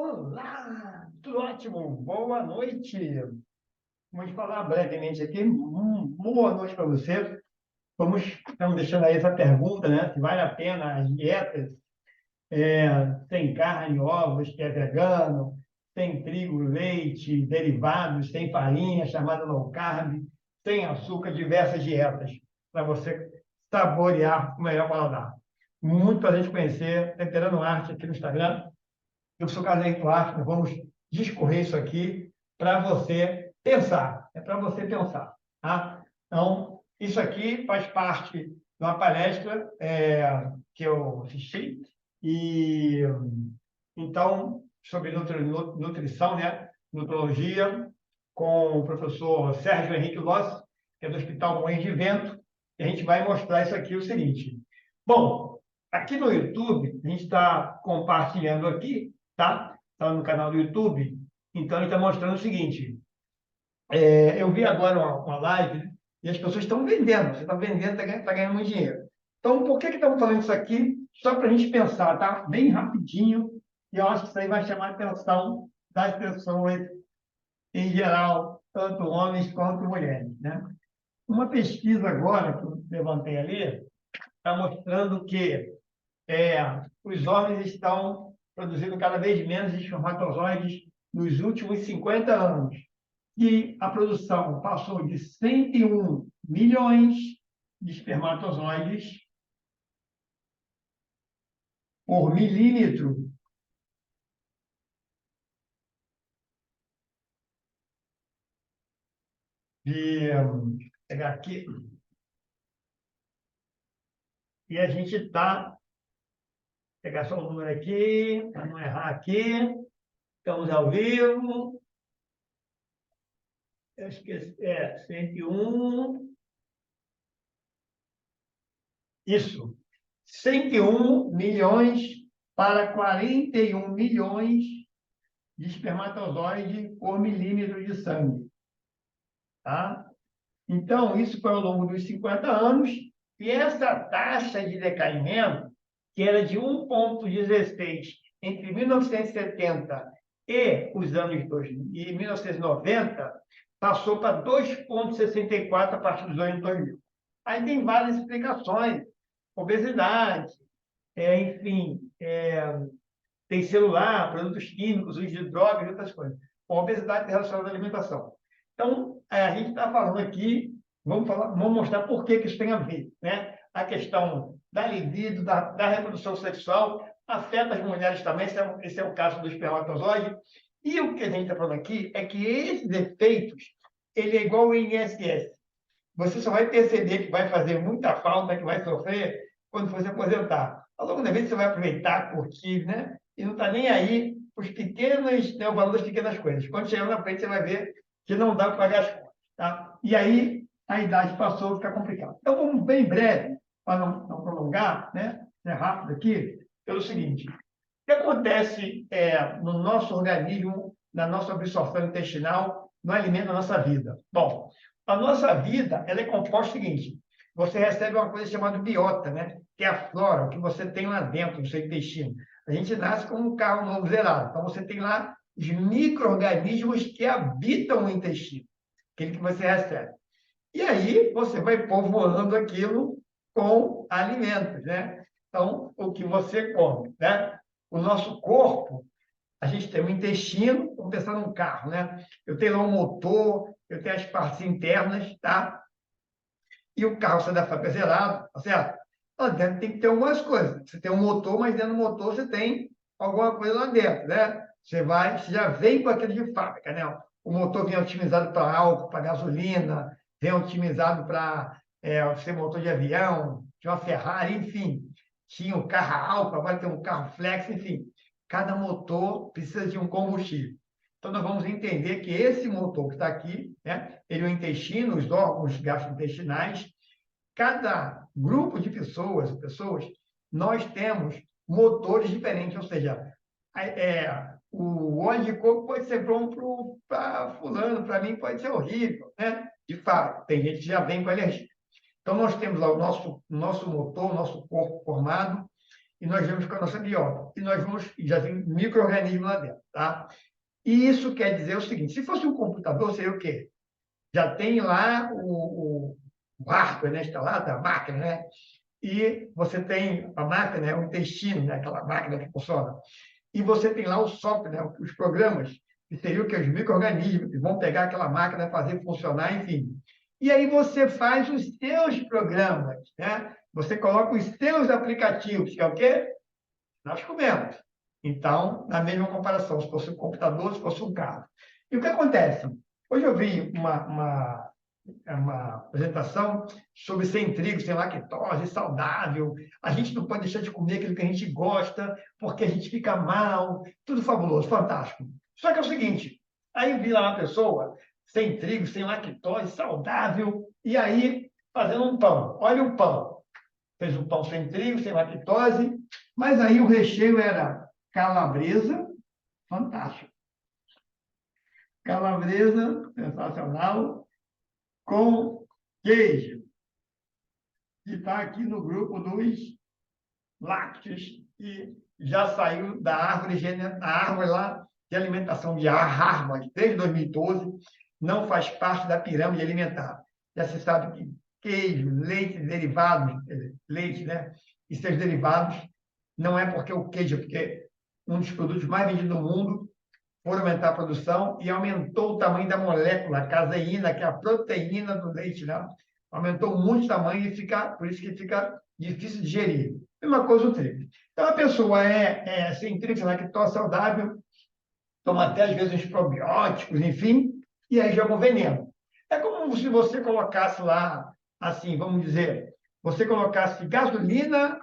Olá, tudo ótimo, boa noite. Vamos falar brevemente aqui. Boa noite para você. Estamos deixando aí essa pergunta, né? Se vale a pena as dietas sem carne, ovos, que é vegano, sem trigo, leite, derivados, sem farinha, chamada low carb, sem açúcar, diversas dietas para você saborear o melhor paladar. Muito para a gente conhecer, Temperando Arte aqui no Instagram. Eu sou Carlos Duarte, nós vamos discorrer isso aqui para você pensar. É para você pensar. Tá? Então, isso aqui faz parte de uma palestra que eu assisti, e então, sobre nutrição, né? Nutrologia, com o professor Sérgio Henrique Lossi, que é do Hospital Moinhos de Vento, e a gente vai mostrar isso aqui, o seguinte. Bom, aqui no YouTube, a gente está compartilhando aqui, tá? Está no canal do YouTube, então a gente está mostrando o seguinte. Eu vi agora uma live, né? E as pessoas estão vendendo, você está vendendo, está ganhando muito dinheiro. Então, por que estamos falando isso aqui? Só para a gente pensar, tá? Bem rapidinho, e eu acho que isso aí vai chamar a atenção das pessoas em geral, tanto homens quanto mulheres, né? Uma pesquisa agora, que eu levantei ali, está mostrando que os homens estão produzindo cada vez menos espermatozoides nos últimos 50 anos. E a produção passou de 101 milhões de espermatozoides por milímetro de. Pegar aqui. E a gente está. Pegar só o número aqui, para não errar aqui. Estamos ao vivo. Eu esqueci. 101. Isso. 101 milhões para 41 milhões de espermatozoide por milímetro de sangue. Tá? Então, isso foi ao longo dos 50 anos, e essa taxa de decaimento, que era de 1,16 entre 1970 e os anos 2000, e 1990, passou para 2,64 a partir dos anos 2000. Aí tem várias explicações: obesidade, enfim, tem celular, produtos químicos, uso de drogas e outras coisas. A obesidade está relacionada à alimentação. Então, a gente está falando aqui, vamos mostrar por que isso tem a ver, né? A questão da libido, da reprodução sexual, afeta as mulheres também, esse é o caso do espermatozoide. E o que a gente está falando aqui é que esses efeitos, ele é igual ao INSS. Você só vai perceber que vai fazer muita falta, que vai sofrer, quando for se aposentar. Ao longo da vida, você vai aproveitar, curtir, né? E não está nem aí os pequenos, né, o valor das pequenas coisas. Quando chegar na frente, você vai ver que não dá para pagar as contas. Tá? E aí, a idade passou, fica complicado. Então, vamos bem breve, para não prolongar, né? É rápido aqui, pelo seguinte. O que acontece no nosso organismo, na nossa absorção intestinal, no alimento da nossa vida? Bom, a nossa vida ela é composta do seguinte: você recebe uma coisa chamada biota, né? Que é a flora, o que você tem lá dentro do seu intestino. A gente nasce com um carro novo zerado. Então, você tem lá os micro-organismos que habitam o intestino, aquele que você recebe. E aí, você vai povoando aquilo com alimentos, né? Então, o que você come, né? O nosso corpo, a gente tem um intestino, vamos pensar num carro, né? Eu tenho lá um motor, eu tenho as partes internas, tá? E o carro sai da fábrica zerado, tá certo? Lá dentro tem que ter algumas coisas. Você tem um motor, mas dentro do motor você tem alguma coisa lá dentro, né? Você já vem com aquele de fábrica, né? O motor vem otimizado para álcool, para gasolina, vem otimizado para ser motor de avião, de uma Ferrari, enfim. Tinha um carro a álcool, agora tem um carro flex, enfim. Cada motor precisa de um combustível. Então, nós vamos entender que esse motor que está aqui, né, ele é o intestino, os órgãos gastrointestinais. Cada grupo de pessoas, nós temos motores diferentes, ou seja, o óleo de coco pode ser bom para fulano, para mim pode ser horrível, né? De fato, tem gente que já vem com alergia. Então, nós temos lá o nosso motor, o nosso corpo formado, e nós vamos com a nossa biota. E nós vamos, já tem micro-organismo lá dentro, tá? E isso quer dizer o seguinte, se fosse um computador, seria o quê? Já tem lá o hardware, né, instalado, a máquina, né? E você tem a máquina, né, o intestino, né, aquela máquina que funciona. E você tem lá o software, né, os programas, que seriam que os micro-organismos que vão pegar aquela máquina e fazer funcionar, enfim. E aí você faz os seus programas, né? Você coloca os seus aplicativos, que é o quê? Nós comemos. Então, na mesma comparação, se fosse um computador, se fosse um carro. E o que acontece? Hoje eu vi uma apresentação sobre sem trigo, sem lactose, saudável. A gente não pode deixar de comer aquilo que a gente gosta, porque a gente fica mal. Tudo fabuloso, fantástico. Só que é o seguinte, aí eu vi lá uma pessoa sem trigo, sem lactose, saudável, e aí fazendo um pão. Olha o pão. Fez um pão sem trigo, sem lactose, mas aí o recheio era calabresa, fantástico. Calabresa, sensacional, com queijo, que está aqui no grupo dos lácteos, e já saiu da árvore, da árvore lá de alimentação de Harvard, desde 2012, não faz parte da pirâmide alimentar. Já se sabe que queijo, leite, derivados, leite, né, e seus derivados, não é porque o queijo, porque um dos produtos mais vendidos no mundo, por aumentar a produção e aumentou o tamanho da molécula, a caseína, que é a proteína do leite, né? Aumentou muito o tamanho e fica, por isso que fica difícil de digerir. Mesma coisa o trigo. Então, a pessoa é sem trigo, sem lactose, saudável, toma até às vezes uns probióticos, enfim, e aí joga um veneno. É como se você colocasse lá, assim, vamos dizer, você colocasse gasolina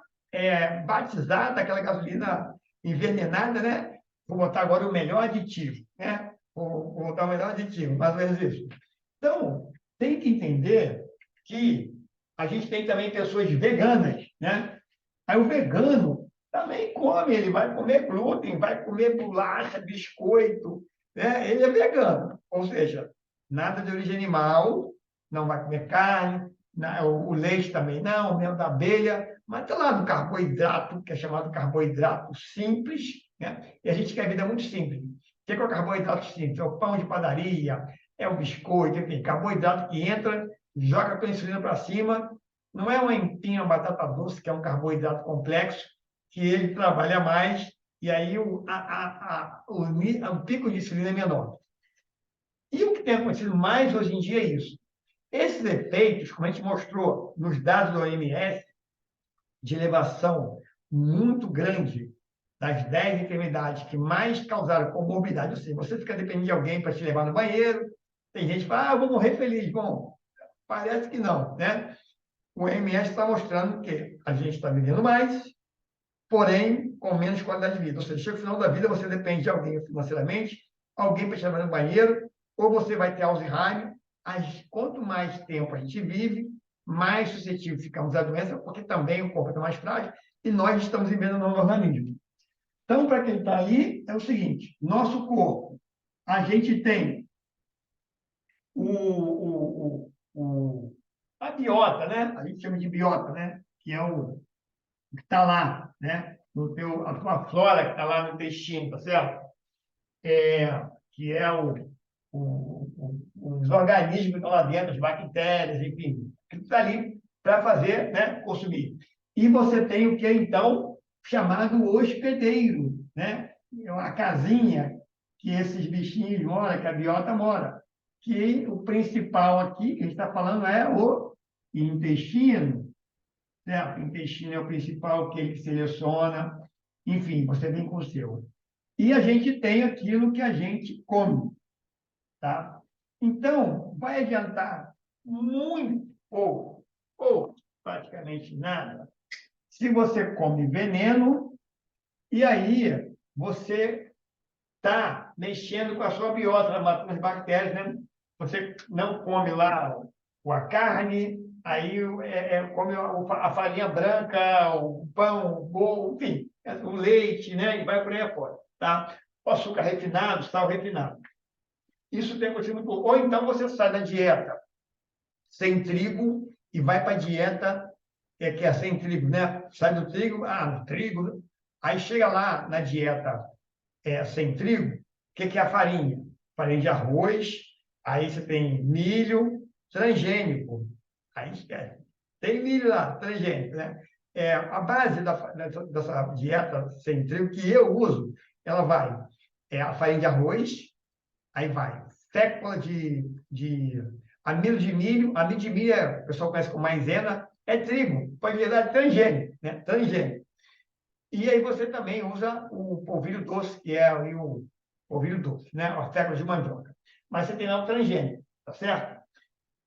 batizada, aquela gasolina envenenada, né? Vou botar agora o melhor aditivo, né? Vou botar o melhor aditivo, mais ou menos isso. Então, tem que entender que a gente tem também pessoas veganas, né? Aí o vegano também come, ele vai comer glúten, vai comer bolacha, biscoito, né? Ele é vegano, ou seja, nada de origem animal, não vai comer carne, o leite também não, o mel da abelha, mas está lá no carboidrato, que é chamado carboidrato simples, né? E a gente quer a vida muito simples. O que é o carboidrato simples? É o pão de padaria, é o biscoito, enfim, carboidrato que entra, joga a insulina para cima. Não é uma empinha, uma batata doce, que é um carboidrato complexo, que ele trabalha mais, e aí o pico de insulina é menor. E o que tem acontecido mais hoje em dia é isso. Esses efeitos, como a gente mostrou nos dados do OMS, de elevação muito grande das 10 enfermidades que mais causaram comorbidade, ou seja, você fica dependendo de alguém para te levar no banheiro, tem gente que fala, eu vou morrer feliz. Bom, parece que não, né? O OMS está mostrando que a gente está vivendo mais, porém com menos qualidade de vida. Ou seja, chega o final da vida, você depende de alguém financeiramente, alguém para te levar no banheiro, ou você vai ter Alzheimer. Quanto mais tempo a gente vive, mais suscetível ficamos à doença, porque também o corpo está mais frágil e nós estamos vivendo no organismo. Então, para quem está aí, é o seguinte: nosso corpo, a gente tem a biota, né? A gente chama de biota, né? Que é o que está lá, né? A tua flora que está lá no intestino, tá certo? Que é os organismos que estão lá dentro, as bactérias, enfim, que está ali para fazer, né? Consumir. E você tem o que, então, chamado hospedeiro, né? É uma casinha que esses bichinhos moram, que a biota mora. Que o principal aqui, que a gente está falando, é o intestino, certo? O intestino é o principal que ele seleciona. Enfim, você vem com o seu. E a gente tem aquilo que a gente come, tá? Então, vai adiantar muito pouco, ou praticamente nada, se você come veneno, e aí você está mexendo com a sua biota, matando as bactérias, né? Você não come lá a carne, aí come a farinha branca, o pão, o bolo, enfim, o leite, né? E vai por aí afora, tá? O açúcar refinado, sal refinado. Isso tem acontecido muito pouco. Ou então você sai da dieta sem trigo e vai para a dieta que é sem trigo, né? Sai do trigo, no trigo. Aí chega lá na dieta sem trigo, o que é a farinha? Farinha de arroz, aí você tem milho transgênico. Aí esquece. Tem milho lá, transgênico, né? A base dessa dieta sem trigo que eu uso, ela vai a farinha de arroz, aí vai fécula de amido de milho, o pessoal conhece como maisena, é trigo, pode virar transgênico, né? Transgênico. E aí você também usa o polvilho doce, que é ali o polvilho doce, né? A fécula de mandioca. Mas você tem lá o transgênico, tá certo?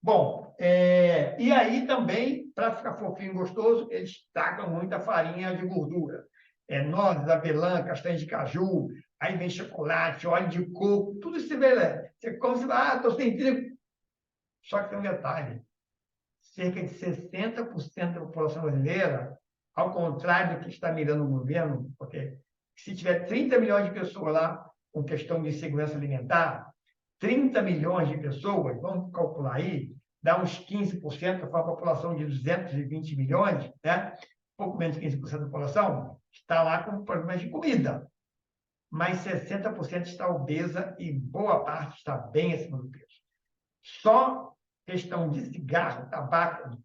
Bom, e aí também, para ficar fofinho e gostoso, eles tacam muita farinha de gordura. Nozes, avelã, castanha de caju, aí vem chocolate, óleo de coco, tudo isso você come, você fala, estou sem trigo. Só que tem um detalhe, cerca de 60% da população brasileira, ao contrário do que está mirando o governo, porque se tiver 30 milhões de pessoas lá com questão de segurança alimentar, 30 milhões de pessoas, vamos calcular aí, dá uns 15% para a população de 220 milhões, né? Pouco menos de 15% da população, está lá com problemas de comida. Mas 60% está obesa e boa parte está bem acima do peso. Só questão de cigarro, tabaco,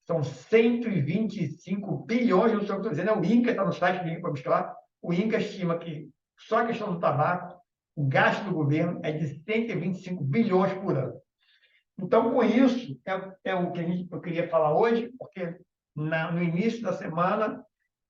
são 125 bilhões, não sei o que estou dizendo, é o INCA, está no site do INCA para buscar. O INCA estima que só a questão do tabaco, o gasto do governo é de 125 bilhões por ano. Então, com isso, é o que eu queria falar hoje, porque no início da semana,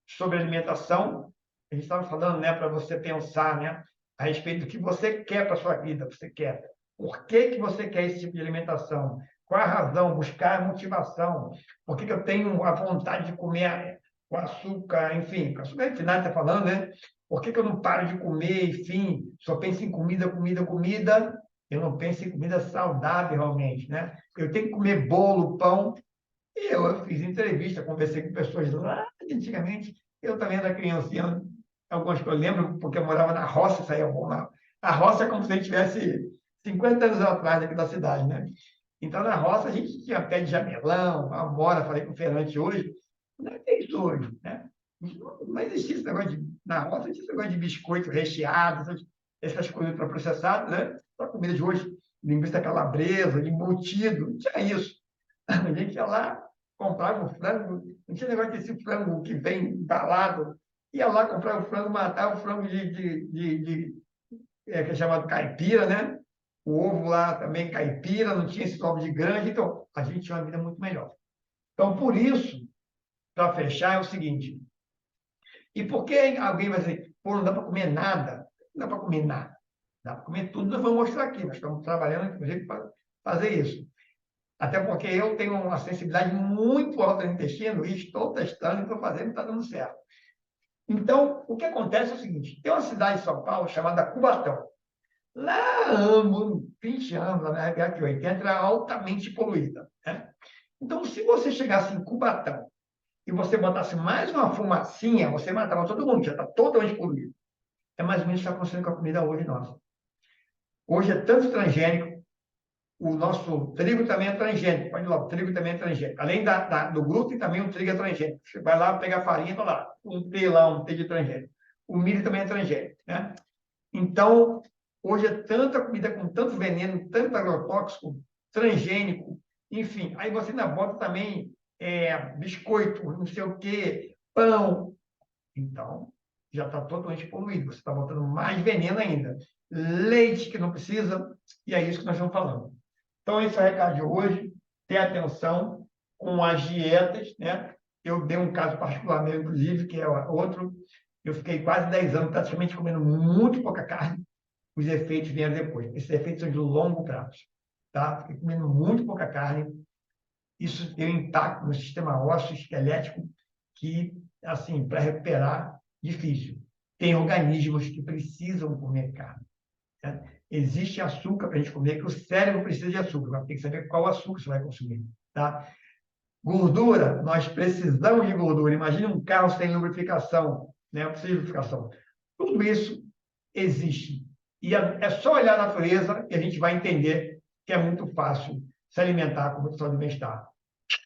sobre alimentação, a gente estava falando, né, para você pensar, né, a respeito do que você quer para a sua vida, você quer. Por que você quer esse tipo de alimentação? Qual a razão? Buscar a motivação. Por que eu tenho a vontade de comer com açúcar, enfim, com açúcar refinado, está falando, né? Por que eu não paro de comer, enfim, só penso em comida, comida, comida? Eu não penso em comida saudável, realmente, né? Eu tenho que comer bolo, pão. E eu fiz entrevista, conversei com pessoas lá antigamente. Eu também era criancinha, algumas que eu lembro, porque eu morava na roça, saía uma. A roça é como se a gente tivesse 50 anos atrás aqui da cidade, né? Então, na roça, a gente tinha pé de jamelão, amora, falei com o Fernandes hoje. Não tem isso hoje, né? Não existia esse negócio de. Na roça, não tinha esse negócio de biscoito recheado, essas coisas para processar, né? Para comida de hoje, linguiça calabresa, embutido, não tinha isso. A gente ia lá, comprava o frango, não tinha negócio desse frango que vem embalado, ia lá comprar o frango, matava o frango que é chamado caipira, né? O ovo lá também caipira, não tinha esse ovo de grande, então a gente tinha uma vida muito melhor. Então, por isso, para fechar, é o seguinte: e por que alguém vai dizer, pô, não dá para comer nada? Não dá para comer nada. Dá para comer tudo, nós vamos mostrar aqui. Nós estamos trabalhando, inclusive, para fazer isso. Até porque eu tenho uma sensibilidade muito alta no intestino e estou testando, estou fazendo, está dando certo. Então, o que acontece é o seguinte: tem uma cidade de São Paulo chamada Cubatão. Lá, 20 anos, na década de 80, era altamente poluída, né? Então, se você chegasse em Cubatão e você botasse mais uma fumacinha, você matava todo mundo, já está totalmente poluído. É mais ou menos o que está acontecendo com a comida hoje nossa. Hoje é tanto transgênico, o nosso trigo também é transgênico. Pode ir lá, o trigo também é transgênico. Além do glúten, também o trigo é transgênico. Você vai lá pegar farinha e fala lá, um T de transgênico. O milho também é transgênico, né? Então, hoje é tanta comida com tanto veneno, tanto agrotóxico, transgênico, enfim. Aí você ainda bota também biscoito, não sei o quê, pão. Então, já está totalmente poluído. Você está botando mais veneno ainda. Leite que não precisa, e é isso que nós estamos falando. Então, esse é o recado de hoje. Ter atenção com as dietas, né? Eu dei um caso particular meu, inclusive, que é outro. Eu fiquei quase 10 anos praticamente comendo muito pouca carne. Os efeitos vieram depois. Esses efeitos são de longo prazo. Tá? Fiquei comendo muito pouca carne. Isso tem um impacto no sistema ósseo esquelético que, assim, para recuperar, difícil. Tem organismos que precisam comer carne. Né? Existe açúcar para a gente comer, que o cérebro precisa de açúcar, mas tem que saber qual açúcar você vai consumir. Tá? Gordura, nós precisamos de gordura. Imagine um carro sem lubrificação, né? Precisa de lubrificação. Tudo isso existe. E é só olhar a natureza que a gente vai entender que é muito fácil se alimentar com muita saúde e bem-estar.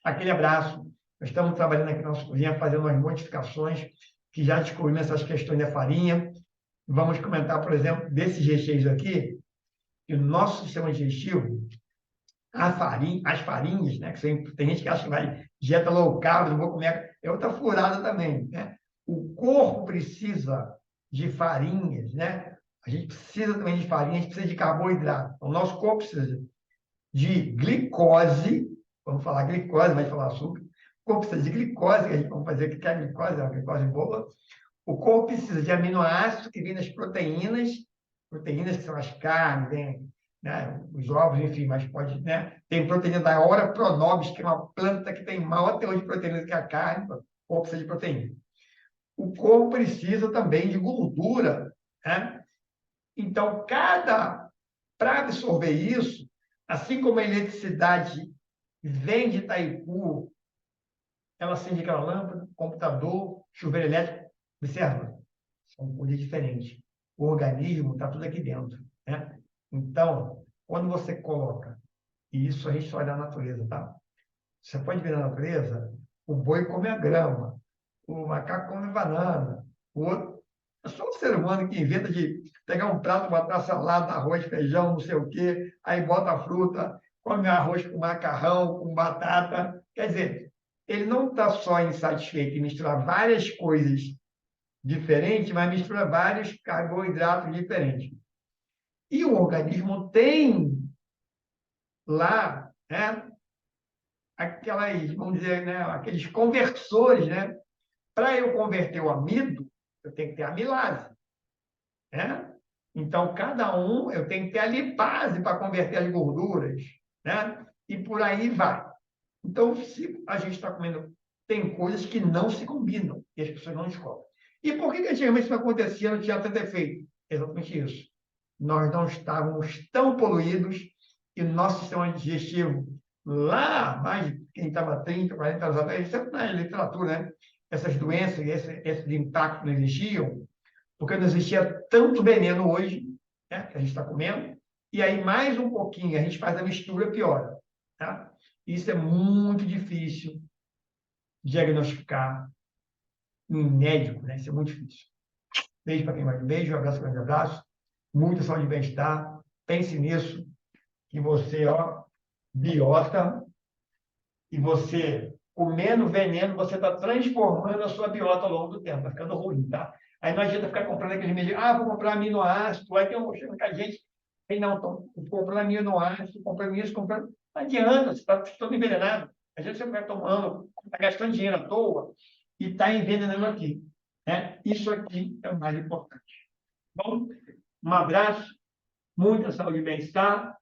Aquele abraço. Nós estamos trabalhando aqui na nossa cozinha, fazendo umas modificações, que já descobrimos essas questões da farinha. Vamos comentar, por exemplo, desses recheios aqui, que o nosso sistema digestivo, as farinhas, né? Que tem gente que acha que vai dieta low carb, não vou comer, é outra furada também, né? O corpo precisa de farinhas, né? A gente precisa também de farinha, a gente precisa de carboidrato. O nosso corpo precisa de glicose, vamos falar glicose, vai falar açúcar. O corpo precisa de glicose, que a gente vamos fazer aqui, que é a glicose, é uma glicose boa. O corpo precisa de aminoácidos que vêm das proteínas que são as carnes, vem, né, os ovos, enfim, mas pode, né? Tem proteína da Ora Pronobis, que é uma planta que tem maior teor de proteína do que a carne, o corpo precisa de proteína. O corpo precisa também de gordura, né? Então, para absorver isso, assim como a eletricidade vem de Itaipu, ela acende aquela lâmpada, computador, chuveiro elétrico, observa, são coisas diferentes. O organismo está tudo aqui dentro, né? Então, quando você coloca, e isso a gente só olha na natureza, tá? Você pode ver na natureza, o boi come a grama, o macaco come banana, o outro... É só o ser humano que inventa de pegar um prato, botar salada, arroz, feijão, não sei o quê, aí bota a fruta, come arroz com macarrão, com batata. Quer dizer, ele não está só insatisfeito em misturar várias coisas diferentes, mas mistura vários carboidratos diferentes. E o organismo tem lá, né, aquelas, vamos dizer, né, aqueles conversores, né? Para eu converter o amido, eu tenho que ter amilase, né? Então, cada um, eu tenho que ter a lipase para converter as gorduras, né? E por aí vai. Então, se a gente está comendo, tem coisas que não se combinam e as pessoas não descobrem. E por que antigamente isso acontecia, não tinha tanto efeito? Exatamente isso. Nós não estávamos tão poluídos e o nosso sistema digestivo, lá, mais quem estava 30, 40 anos atrás, isso é na literatura, né? Essas doenças, esses impactos não existiam, porque não existia tanto veneno hoje, né, que a gente está comendo, e aí mais um pouquinho, a gente faz a mistura, piora. Tá? Isso é muito difícil diagnosticar em médico, né? Isso é muito difícil. Beijo para quem vai. Beijo, um abraço, grande abraço. Muita saúde e bem-estar. Pense nisso, que você, ó, biota, e você, comendo veneno, você está transformando a sua biota ao longo do tempo. Vai ficando ruim, tá? Aí não adianta ficar comprando aqueles medicamentos. Ah, vou comprar aminoácido. Aí tem um chega com a gente. Aí não, estou comprando aminoácido, comprando isso, comprando. Não adianta, você está todo envenenado. A gente você vai tomando, está gastando dinheiro à toa e está envenenando aqui. Né? Isso aqui é o mais importante. Bom, um abraço, muita saúde e bem-estar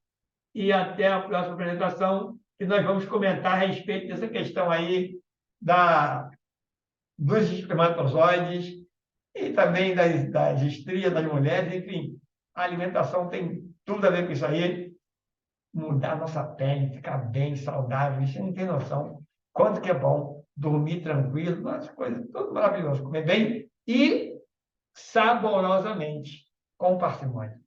e até a próxima apresentação, que nós vamos comentar a respeito dessa questão aí dos espermatozoides e também das estrias das mulheres, enfim, a alimentação tem tudo a ver com isso aí, mudar a nossa pele, ficar bem, saudável, você não tem noção quanto que é bom dormir tranquilo, nossa, coisa tudo maravilhoso, comer bem e saborosamente, com parcimônia.